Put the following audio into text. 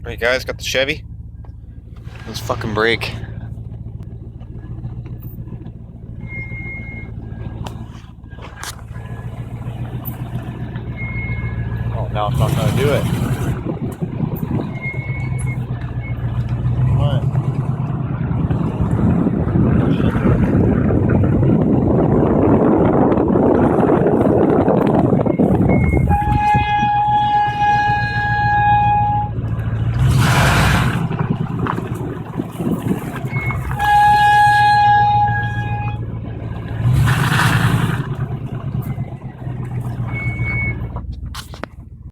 Alright guys, got the Chevy. Let's fucking brake. Oh, now it's not gonna do it.